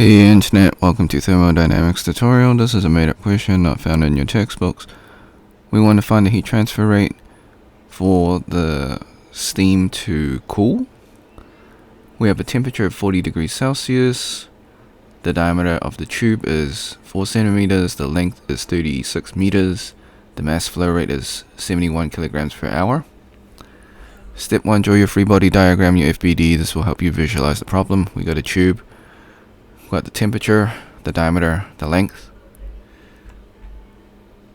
Hey Internet, welcome to Thermodynamics tutorial. This is a made-up question not found in your textbooks. We want to find the heat transfer rate for the steam to cool. We have a temperature of 40 degrees Celsius. The diameter of the tube is 4 centimeters. The length is 36 meters. The mass flow rate is 71 kilograms per hour. Step 1, draw your free body diagram, your FBD. This will help you visualize the problem. We got a tube. Got the temperature, the diameter, the length.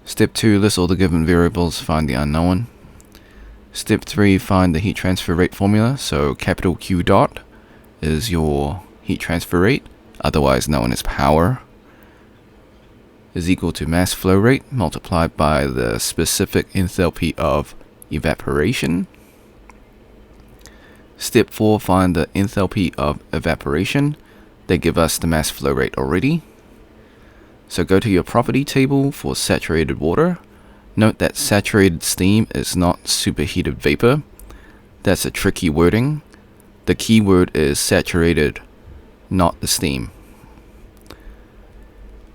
Step 2, list all the given variables, find the unknown. Step 3, find the heat transfer rate formula. So capital Q dot is your heat transfer rate, otherwise known as power, is equal to mass flow rate multiplied by the specific enthalpy of evaporation. Step 4, find the enthalpy of evaporation. They give us the mass flow rate already. So go to your property table for saturated water. Note that saturated steam is not superheated vapor. That's a tricky wording. The key word is saturated, not the steam.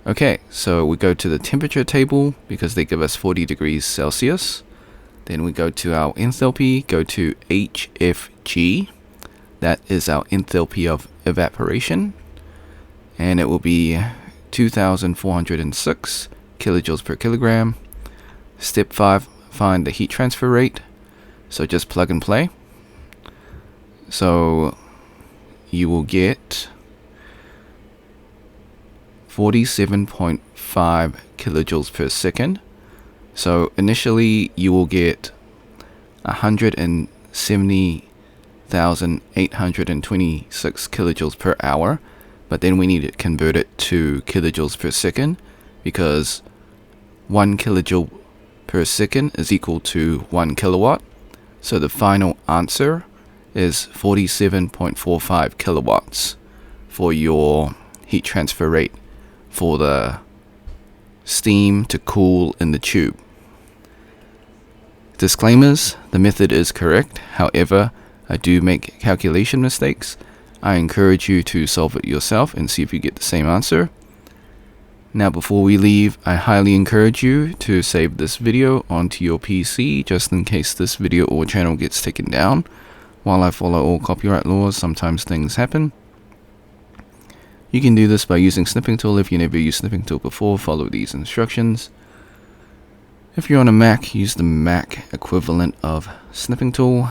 Okay, so we go to the temperature table because they give us 40 degrees Celsius. Then we go to our enthalpy, go to HFG. That is our enthalpy of evaporation. And it will be 2,406 kilojoules per kilogram. Step 5, find the heat transfer rate. So just plug and play. So you will get 47.5 kilojoules per second. So initially you will get 170,826 kilojoules per hour. But then we need to convert it to kilojoules per second because 1 kilojoule per second is equal to 1 kilowatt. So the final answer is 47.45 kilowatts for your heat transfer rate for the steam to cool in the tube. Disclaimers: the method is correct. However, I do make calculation mistakes. I encourage you to solve it yourself and see if you get the same answer. Now before we leave, I highly encourage you to save this video onto your PC just in case this video or channel gets taken down. While I follow all copyright laws, sometimes things happen. You can do this by using Snipping Tool. If you never used Snipping Tool before, follow these instructions. If you're on a Mac, use the Mac equivalent of Snipping Tool.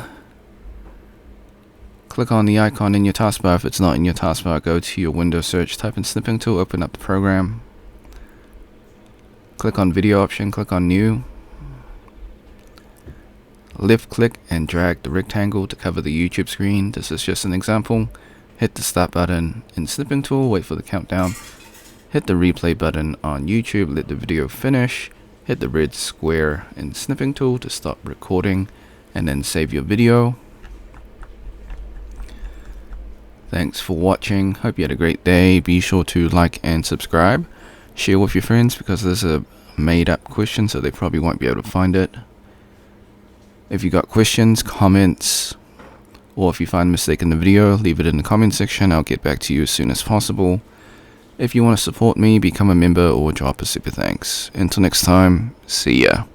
Click on the icon in your taskbar. If it's not in your taskbar, go to your Windows search, type in Snipping Tool, open up the program. Click on Video option, click on New. Left click and drag the rectangle to cover the YouTube screen. This is just an example. Hit the Start button in Snipping Tool, wait for the countdown. Hit the Replay button on YouTube, let the video finish. Hit the red square in Snipping Tool to stop recording and then save your video. Thanks for watching. Hope you had a great day. Be sure to like and subscribe. Share with your friends because this is a made up question, so they probably won't be able to find it. If you got questions, comments, or if you find a mistake in the video, leave it in the comment section. I'll get back to you as soon as possible. If you want to support me, become a member or drop a super thanks. Until next time, see ya.